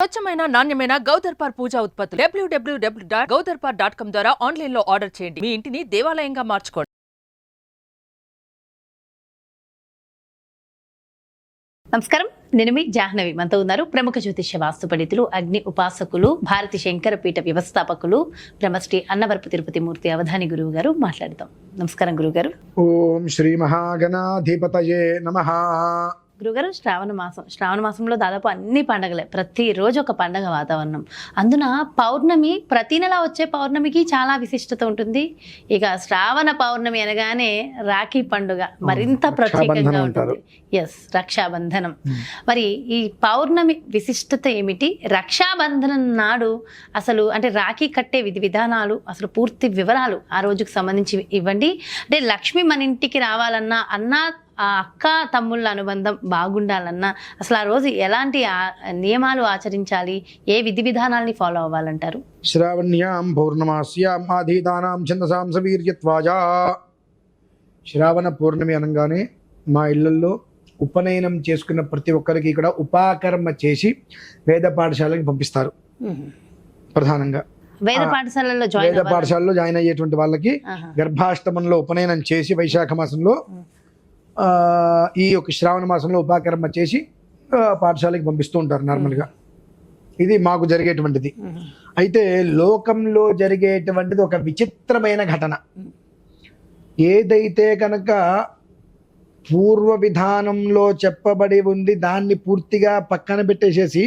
స్వచ్ఛమైన నాణ్యమైన గౌదర్పార్ పూజా ఉత్పత్తులు www.gaudarpar.com ద్వారా ఆన్లైన్ లో ఆర్డర్ చేయండి. మీ ఇంటిని దేవాలయంగా మార్చుకోండి. నమస్కారం, నేను మీ జాహ్నవి. మనతో ఉన్నారు ప్రముఖ జ్యోతిష్య వాస్తు పండితులు, అగ్ని ఉపాసకులు, భారతి శంకరపీఠ వ్యవస్థాపకులు, బ్రహ్మశ్రీ అన్నవరపు తిరుపతి మూర్తి అవధాని గురువు గారు. మాట్లాడదాం. నమస్కారం గురుగారు. ఓం శ్రీ మహాగణాధిపతయే నమః. గురుగారు, శ్రావణ మాసంలో దాదాపు అన్ని పండగలే, ప్రతిరోజు ఒక పండగ వాతావరణం. అందున పౌర్ణమి, ప్రతి నెల వచ్చే పౌర్ణమికి చాలా విశిష్టత ఉంటుంది. ఇక శ్రావణ పౌర్ణమి అనగానే రాఖీ పండుగ మరింత ప్రత్యేకంగా ఉంటుంది. ఎస్, రక్షాబంధనం. మరి ఈ పౌర్ణమి విశిష్టత ఏమిటి? రక్షాబంధనం నాడు అసలు అంటే రాఖీ కట్టే విధి విధానాలు, అసలు పూర్తి వివరాలు ఆ రోజుకు సంబంధించి ఇవ్వండి. అంటే లక్ష్మి మన ఇంటికి రావాలన్నా, ఆ అక్క తమ్ముళ్ళ అనుబంధం బాగుండాలన్నా అసలు ఆ రోజు ఎలాంటి నియమాలు ఆచరించాలి, ఏ విధి విధానాల్ని ఫాలో అవ్వాలంటారు? శ్రావణ్యాం పౌర్ణమాస్యాం ఆధీతానాం ఛందసాం సవీర్యత్వాజా. శ్రావణ పౌర్ణమి అనగానే మా ఇళ్లలో ఉపనయనం చేసుకున్న ప్రతి ఒక్కరికి ఇక్కడ ఉపాకర్మ చేసి వేద పాఠశాలకి పంపిస్తారు. ప్రధానంగా వేద పాఠశాలలో జాయిన్ అయ్యేటువంటి వాళ్ళకి గర్భాష్టమంలో ఉపనయనం చేసి వైశాఖ మాసంలో ఈ యొక్క శ్రావణ మాసంలో ఉపాకర్మ చేసి పాఠశాలకి పంపిస్తూ ఉంటారు నార్మల్గా. ఇది మాకు జరిగేటువంటిది. అయితే లోకంలో జరిగేటువంటిది ఒక విచిత్రమైన ఘటన. ఏదైతే కనుక పూర్వ విధానంలో చెప్పబడి ఉంది దాన్ని పూర్తిగా పక్కన పెట్టేసేసి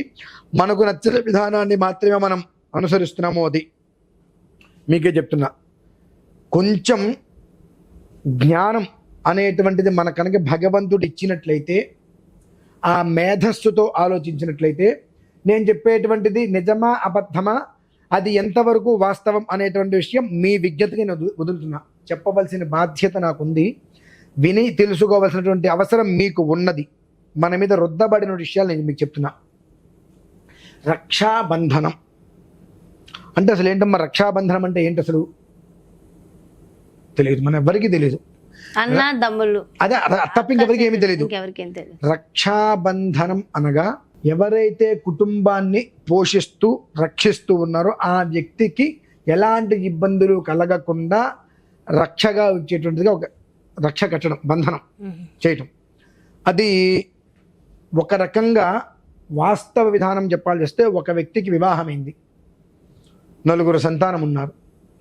మనకు నచ్చిన విధానాన్ని మాత్రమే మనం అనుసరిస్తున్నాము. అది మీకే చెప్తున్నా. కొంచెం జ్ఞానం అనేటువంటిది మన కనుక భగవంతుడు ఇచ్చినట్లయితే, ఆ మేధస్సుతో ఆలోచించినట్లయితే, నేను చెప్పేటువంటిది నిజమా అబద్ధమా, అది ఎంతవరకు వాస్తవం అనేటువంటి విషయం మీ విజ్ఞతకి నేను వదులుతున్నా. చెప్పవలసిన బాధ్యత నాకుంది. విని తెలుసుకోవాల్సినటువంటి అవసరం మీకు ఉన్నది. మన మీద రుద్దబడిన విషయాలు నేను మీకు చెప్తున్నా. రక్షాబంధనం అంటే అసలు ఏంటమ్మా? రక్షాబంధనం అంటే ఏంటి అసలు తెలియదు, మన ఎవరికి తెలియదు. అన్నా తమ్ముళ్ళు అదే తప్ప ఇంకెవరికి ఏమీ తెలియదు. రక్షాబంధనం అనగా ఎవరైతే కుటుంబాన్ని పోషిస్తూ రక్షిస్తూ ఉన్నారో ఆ వ్యక్తికి ఎలాంటి ఇబ్బందులు కలగకుండా రక్షగా వచ్చేటువంటిదిగా ఒక రక్ష కట్టడం, బంధనం చేయటం. అది ఒక రకంగా వాస్తవ విధానం చెప్పాల్సి వస్తే, ఒక వ్యక్తికి వివాహమైంది, 4 సంతానం ఉన్నారు,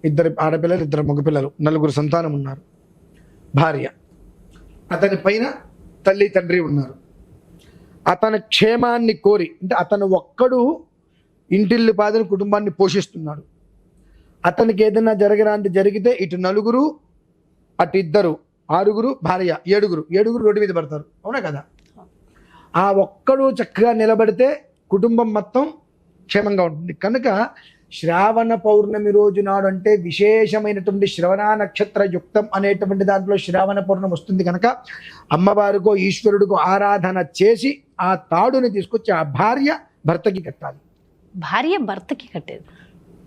2 ఆడపిల్లలు 2 మగపిల్లలు, 4 సంతానం ఉన్నారు, భార్య, అతని పైన తల్లి తండ్రి ఉన్నారు. అతని క్షేమాన్ని కోరి, అంటే అతను ఒక్కడు ఇంటిల్లి పాదని కుటుంబాన్ని పోషిస్తున్నాడు. అతనికి ఏదైనా జరగడానికి జరిగితే ఇటు 4, అటు 2, 6, భార్య 7 రోడ్డు మీద పడతారు. అవునా కదా? ఆ ఒక్కడు చక్కగా నిలబడితే కుటుంబం మొత్తం క్షేమంగా ఉంటుంది. కనుక శ్రావణ పౌర్ణమి రోజు నాడు అంటే విశేషమైనటువంటి శ్రవణ నక్షత్ర యుక్తం అనేటువంటి దాంట్లో శ్రావణ పౌర్ణమి వస్తుంది. కనుక అమ్మవారికో ఈశ్వరుడికో ఆరాధన చేసి ఆ తాడుని తీసుకొచ్చి ఆ భార్య భర్తకి కట్టాలి. భార్య భర్తకి కట్టేది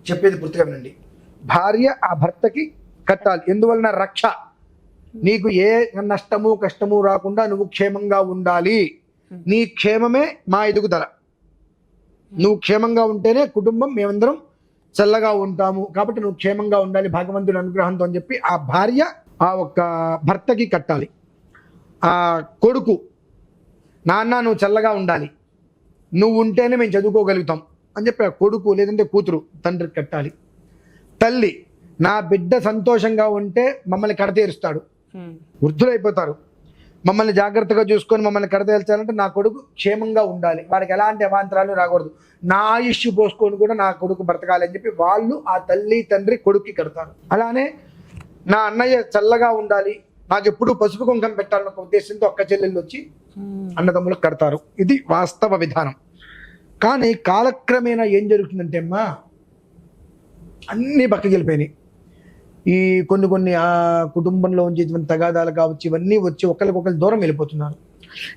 చెప్పేది పూర్తిగా వినండి. భార్య ఆ భర్తకి కట్టాలి. ఎందువలన? రక్ష. నీకు ఏ నష్టము కష్టము రాకుండా నువ్వు క్షేమంగా ఉండాలి. నీ క్షేమమే మా ఎదుగుదల. నువ్వు క్షేమంగా ఉంటేనే కుటుంబం మేమందరం చల్లగా ఉంటాము. కాబట్టి నువ్వు క్షేమంగా ఉండాలి భగవంతుడి అనుగ్రహంతో అని చెప్పి ఆ భార్య ఆ ఒక్క భర్తకి కట్టాలి. ఆ కొడుకు, నాన్న నువ్వు చల్లగా ఉండాలి, నువ్వు ఉంటేనే మేము చదువుకోగలుగుతాం అని చెప్పి ఆ కొడుకు లేదంటే కూతురు తండ్రికి కట్టాలి. తల్లి, నా బిడ్డ సంతోషంగా ఉంటే మమ్మల్ని కడతీరుస్తాడు, వృద్ధులైపోతారు, మమ్మల్ని జాగ్రత్తగా చూసుకొని మమ్మల్ని కడతేల్చాలంటే నా కొడుకు క్షేమంగా ఉండాలి, వాడికి ఎలాంటి అవాంతరాలు రాకూడదు, నా ఆయుష్ పోసుకొని కూడా నా కొడుకు బ్రతకాలి అని చెప్పి వాళ్ళు ఆ తల్లి తండ్రి కొడుక్కి కడతారు. అలానే నా అన్నయ్య చల్లగా ఉండాలి, నాకు ఎప్పుడు పసుపు కుంకం పెట్టాలన్న ఒక ఉద్దేశంతో అక్క చెల్లెళ్ళు వచ్చి అన్నదమ్ములకు కడతారు. ఇది వాస్తవ విధానం. కానీ కాలక్రమేణా ఏం జరుగుతుందంటే అమ్మా, అన్నీ పక్కకి వెళ్ళిపోయినాయి. ఈ కొన్ని ఆ కుటుంబంలో ఉంచేటువంటి తగాదాలు కావచ్చు, ఇవన్నీ వచ్చి ఒకరికొకరు దూరం వెళ్ళిపోతున్నారు.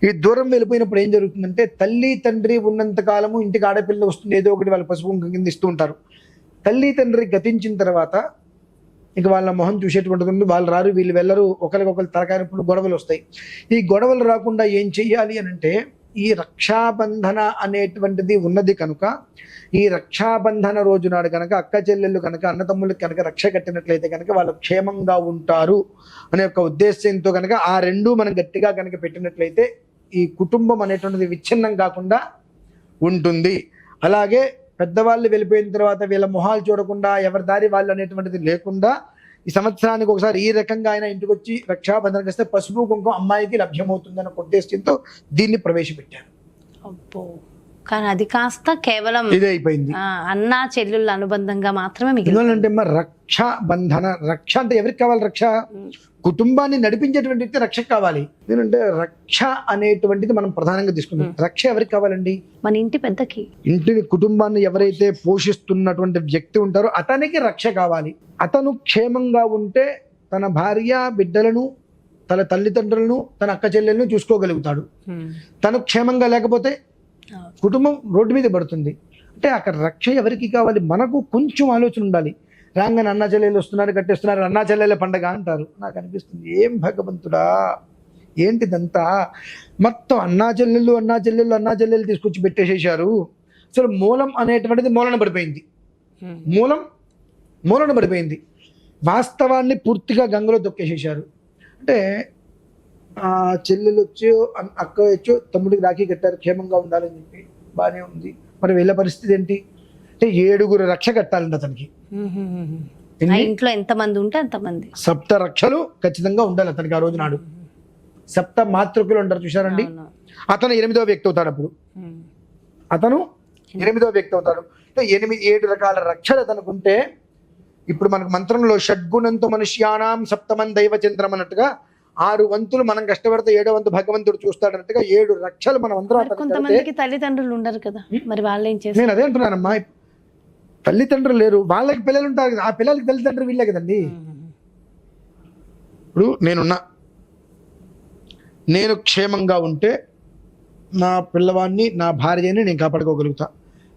ఈ దూరం వెళ్ళిపోయినప్పుడు ఏం జరుగుతుందంటే, తల్లి తండ్రి ఉన్నంత కాలము ఇంటికి ఆడపిల్ల వస్తుంది, ఏదో ఒకటి వాళ్ళ పసుపు కింద ఇస్తూ ఉంటారు. తల్లి తండ్రి గతించిన తర్వాత ఇక వాళ్ళ మొహం చూసేటువంటిది ఉంది. వాళ్ళు రారు, వీళ్ళు వెళ్ళరు, ఒకరికొకరు తలకాయనప్పుడు గొడవలు వస్తాయి. ఈ గొడవలు రాకుండా ఏం చెయ్యాలి అని అంటే, ఈ రక్షాబంధన అనేటువంటిది ఉన్నది కనుక ఈ రక్షాబంధన రోజు నాడు కనుక అక్క చెల్లెళ్ళు కనుక అన్నతమ్ములకు కనుక రక్ష కట్టినట్లయితే కనుక వాళ్ళు క్షేమంగా ఉంటారు అనే ఒక ఉద్దేశంతో కనుక ఆ రెండు మనం గట్టిగా కనుక పెట్టినట్లయితే ఈ కుటుంబం అనేటువంటిది విచ్ఛిన్నం కాకుండా ఉంటుంది. అలాగే పెద్దవాళ్ళు వెళ్ళిపోయిన తర్వాత వీళ్ళ మొహాలు చూడకుండా ఎవరి దారి వాళ్ళు అనేటువంటిది లేకుండా ఈ సంవత్సరానికి ఒకసారి ఈ రకంగా ఆయన ఇంటికి వచ్చి రక్షాబంధన చేస్తే పసుపు కుంకుమ అమ్మాయికి లభ్యమవుతుందన్న ఉద్దేశంతో దీన్ని ప్రవేశపెట్టారు. అబ్బో, కానీ అది కాస్త కేవలం ఇదే అయిపోయింది. అన్న చెల్లెళ్ళ అనుబంధంగా మాత్రమే మిగిలింది. ఎందుకంటే రక్షాబంధన, రక్ష అంటే ఎవరికి కావాలి? రక్ష కుటుంబాన్ని నడిపించేటువంటి వ్యక్తి రక్ష కావాలి. ఎందుకంటే రక్ష అనేటువంటిది మనం ప్రధానంగా తీసుకుంటాం. రక్ష ఎవరికి కావాలండి? మన ఇంటి పెద్దకి. ఇంటిని కుటుంబాన్ని ఎవరైతే పోషిస్తున్నటువంటి వ్యక్తి ఉంటారో అతనికి రక్ష కావాలి. అతను క్షేమంగా ఉంటే తన భార్య బిడ్డలను, తన తల్లిదండ్రులను, తన అక్క చెల్లెలను చూసుకోగలుగుతాడు. తను క్షేమంగా లేకపోతే కుటుంబం రోడ్డు మీద పడుతుంది. అంటే అక్కడ రక్ష ఎవరికి కావాలి? మనకు కొంచెం ఆలోచన ఉండాలి. రాగానే అన్నా చెల్లెలు వస్తున్నారు, కట్టేస్తున్నారు, అన్నా చెల్లెల పండగ అంటారు. నాకు అనిపిస్తుంది, ఏం భగవంతుడా ఏంటిదంతా? మొత్తం అన్నా చెల్లెళ్ళు తీసుకొచ్చి పెట్టేసేసారు. అసలు మూలం అనేటువంటిది మూలన పడిపోయింది. మూలన పడిపోయింది. వాస్తవాన్ని పూర్తిగా గంగలో తొక్కేసేసారు. అంటే చెల్లెలు వచ్చి అక్క వచ్చి తమ్ముడికి రాఖీ కట్టారు, క్షేమంగా ఉండాలని చెప్పి బాగానే ఉంది. మరి వీళ్ళ పరిస్థితి ఏంటి అంటే 7 రక్ష కట్టాలండి అతనికి. ఇంట్లో ఎంతమంది ఉంటే అంతమంది 7 రక్షలు ఖచ్చితంగా ఉండాలి అతనికి ఆ రోజు నాడు. 7 మాతృకులు ఉంటారు చూసారండి. అతను 8వ వ్యక్తి అవుతాడు. అప్పుడు అతను 8వ వ్యక్తి అవుతాడు. అంటే 7 రకాల రక్షలు అతనికి ఉంటే, ఇప్పుడు మనకు మంత్రంలో షడ్గుణంతో మనుష్యానాం సప్తమం దైవచంద్రం అన్నట్టుగా 6 వంతులు మనం కష్టపడితే 7వ వంతు భగవంతుడు చూస్తాడన్నట్టుగా 7 రక్షలు మనం అందరం. కొంతమందికి తల్లిదండ్రులు ఉండరు కదా, మరి వాళ్ళు ఏం చేస్తారు? నేను అదే అంటున్నానమ్మా, తల్లిదండ్రులు లేరు, వాళ్ళకి పిల్లలు ఉంటారు కదా, ఆ పిల్లలకి తల్లిదండ్రులు వీళ్ళే కదండి. ఇప్పుడు నేను క్షేమంగా ఉంటే నా పిల్లవాడిని, నా భార్యని నేను కాపాడుకోగలుగుతా,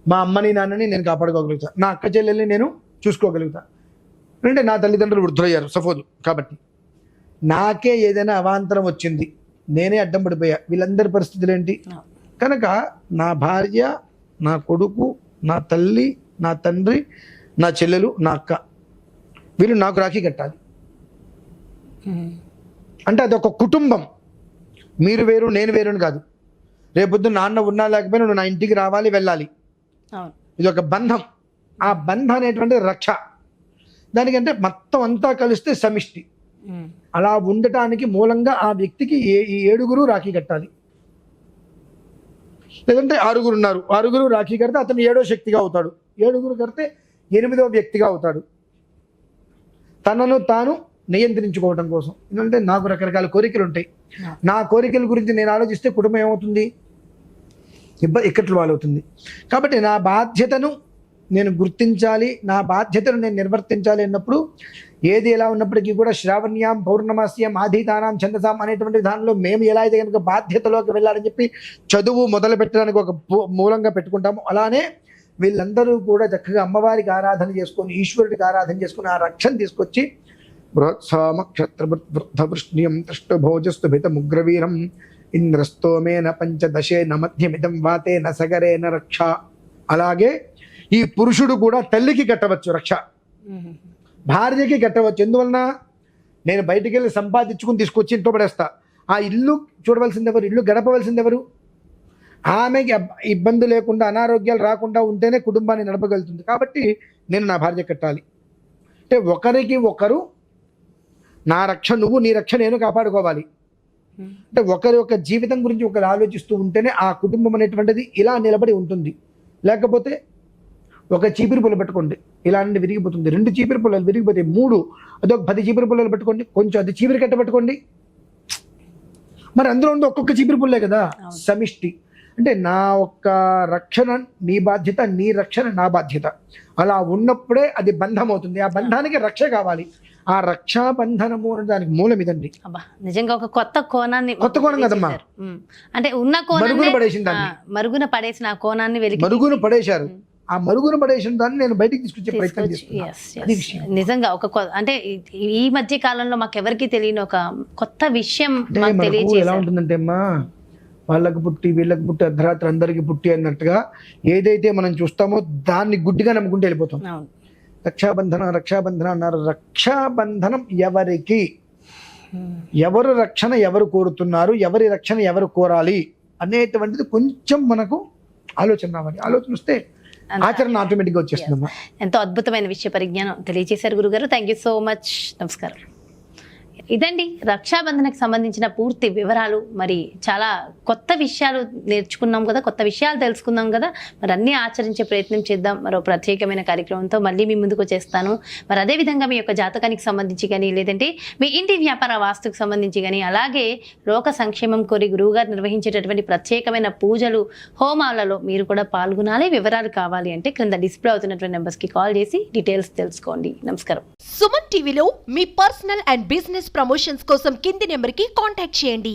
మా అమ్మని నాన్నని నేను కాపాడుకోగలుగుతా, నా అక్క చెల్లెల్ని నేను చూసుకోగలుగుతా. అంటే నా తల్లిదండ్రులు వృద్ధులయ్యారు సపోజ్, కాబట్టి నాకే ఏదైనా అవాంతరం వచ్చింది, నేనే అడ్డం పడిపోయా, వీళ్ళందరి పరిస్థితులు ఏంటి? కనుక నా భార్య, నా కొడుకు, నా తల్లి, నా తండ్రి, నా చెల్లెలు, నా అక్క, వీళ్ళు నాకు రాఖీ కట్టాలి. అంటే అదొక కుటుంబం. మీరు వేరు నేను వేరు అని కాదు. రేపొద్దు నాన్న ఉన్నా లేకపోయినా నువ్వు నా ఇంటికి రావాలి, వెళ్ళాలి. ఇది ఒక బంధం. ఆ బంధం అనేటువంటి రక్ష. దానికంటే మొత్తం అంతా కలిస్తే సమిష్టి. అలా ఉండటానికి మూలంగా ఆ వ్యక్తికి ఈ 7 రాఖీ కట్టాలి. లేదంటే 6 ఉన్నారు, 6 రాఖీ కడితే అతను 7వ శక్తిగా అవుతాడు, 7 కడితే 8వ వ్యక్తిగా అవుతాడు. తనను తాను నియంత్రించుకోవడం కోసం. ఎందుకంటే నాకు రకరకాల కోరికలు ఉంటాయి. నా కోరికల గురించి నేను ఆలోచిస్తే కుటుంబం ఏమవుతుంది? ఇక్కట్లు వాళ్ళవుతుంది. కాబట్టి నా బాధ్యతను నేను గుర్తించాలి, నా బాధ్యతను నేను నిర్వర్తించాలి అన్నప్పుడు ఏది ఎలా ఉన్నప్పటికీ కూడా శ్రావణ్యాం పౌర్ణమాస్యం ఆధీతానాం ఛందసాం అనేటువంటి దానిలో మేము ఎలా అయితే కనుక బాధ్యతలోకి వెళ్ళాలని చెప్పి చదువు మొదలు పెట్టడానికి ఒక మూలంగా పెట్టుకుంటాము, అలానే వీళ్ళందరూ కూడా చక్కగా అమ్మవారికి ఆరాధన చేసుకొని, ఈశ్వరుడికి ఆరాధన చేసుకుని ఆ రక్షణ తీసుకొచ్చి బృహత్సామక్షత్రవృద్ధవృష్ణ్యం తృష్టభోజస్తు భితముగ్రవీరం ఇంద్రస్తోమేన పంచదశేన మధ్యమిదం వాతేన సగరేన రక్ష. అలాగే ఈ పురుషుడు కూడా తల్లికి కట్టవచ్చు రక్ష, భార్యకి కట్టవచ్చు. ఎందువలన? నేను బయటికి వెళ్ళి సంపాదించుకుని తీసుకొచ్చి ఇంట్లో పడేస్తా. ఆ ఇల్లు చూడవలసింది ఎవరు? ఇల్లు గడపవలసింది ఎవరు? ఆమెకి ఇబ్బంది లేకుండా, అనారోగ్యాలు రాకుండా ఉంటేనే కుటుంబాన్ని నడపగలుగుతుంది. కాబట్టి నేను నా భార్య కట్టాలి. అంటే ఒకరికి ఒకరు, నా రక్ష నువ్వు, నీ రక్ష నేను కాపాడుకోవాలి. అంటే ఒకరి యొక్క జీవితం గురించి ఒకరు ఆలోచిస్తూ ఉంటేనే ఆ కుటుంబం అనేటువంటిది ఇలా నిలబడి ఉంటుంది. లేకపోతే ఒక చీపిరి పుల్ల పెట్టుకోండి, ఇలాంటి విరిగిపోతుంది. 2 చీపిరి పుల్లలు విరిగిపోతాయి. 3 అదొక 10 చీపిరి పుల్లలు పెట్టుకోండి, కొంచెం అది చీపిరి కట్ట పెట్టుకోండి. మరి అందులో ఉంది ఒక్కొక్క చీపిరి పుల్లే కదా, సమిష్టి. అంటే నా ఒక్క రక్షణ నీ బాధ్యత, నీ రక్షణ నా బాధ్యత. అలా ఉన్నప్పుడే అది బంధం అవుతుంది. ఆ బంధానికి రక్ష కావాలి. ఆ రక్షాబంధనము అనే దానికి మూలం ఇదండి. నిజంగా ఒక కొత్త కోణం కదమ్మా. అంటే ఉన్న మరుగున పడేసింది, మరుగున పడేసిన ఆ కోణాన్ని మరుగున పడేశారు. ఆ మరుగున పడేసిన దాన్ని నేను బయటికి తీసుకొచ్చే ప్రయత్నం చేస్తున్నాను. నిజంగా ఒక అంటే ఈ మధ్య కాలంలో మాకు ఎవరికి తెలియని ఒక కొత్త విషయం ఎలా ఉంటుందంటే అమ్మా, వాళ్ళకి పుట్టి వీళ్ళకి పుట్టి అర్ధరాత్రి అందరికీ పుట్టి అన్నట్టుగా ఏదైతే మనం చూస్తామో దాన్ని గుడ్డిగా నమ్ముకుంటూ వెళ్ళిపోతాం. అవును. రక్షాబంధన అన్నారు. రక్షాబంధనం ఎవరికి, ఎవరు రక్షణ ఎవరు కోరుతున్నారు, ఎవరి రక్షణ ఎవరు కోరాలి అనేటువంటిది కొంచెం మనకు ఆలోచన రావాలి. ఆలోచన వస్తే ఆచరణ ఆటోమేటిక్గా వచ్చేస్తుందమ్మా. ఎంతో అద్భుతమైన విషయ పరిజ్ఞానం తెలియజేశారు గురుగారు. Thank you so much. నమస్కారం. ఇదండి రక్షాబంధనకు సంబంధించిన పూర్తి వివరాలు. మరి చాలా కొత్త విషయాలు నేర్చుకున్నాం కదా, కొత్త విషయాలు తెలుసుకున్నాం కదా, మరి అన్నీ ఆచరించే ప్రయత్నం చేద్దాం. మరో ప్రత్యేకమైన కార్యక్రమంతో మళ్ళీ మీ ముందుకు వచ్చేస్తాను. మరి అదేవిధంగా మీ యొక్క జాతకానికి సంబంధించి కానీ, లేదంటే మీ ఇంటి వ్యాపార వాస్తుకు సంబంధించి కానీ, అలాగే లోక సంక్షేమం కోరి గురువుగారు నిర్వహించేటటువంటి ప్రత్యేకమైన పూజలు, హోమాలలో మీరు కూడా పాల్గొనాలి. వివరాలు కావాలి అంటే క్రింద డిస్ప్లే అవుతున్నటువంటి నెంబర్స్కి కాల్ చేసి డీటెయిల్స్ తెలుసుకోండి. నమస్కారం. సుమన్ టీవీలో మీ పర్సనల్ అండ్ బిజినెస్ ప్రమోషన్స్ కోసం కింది నెంబర్కి కాంటాక్ట్ చేయండి.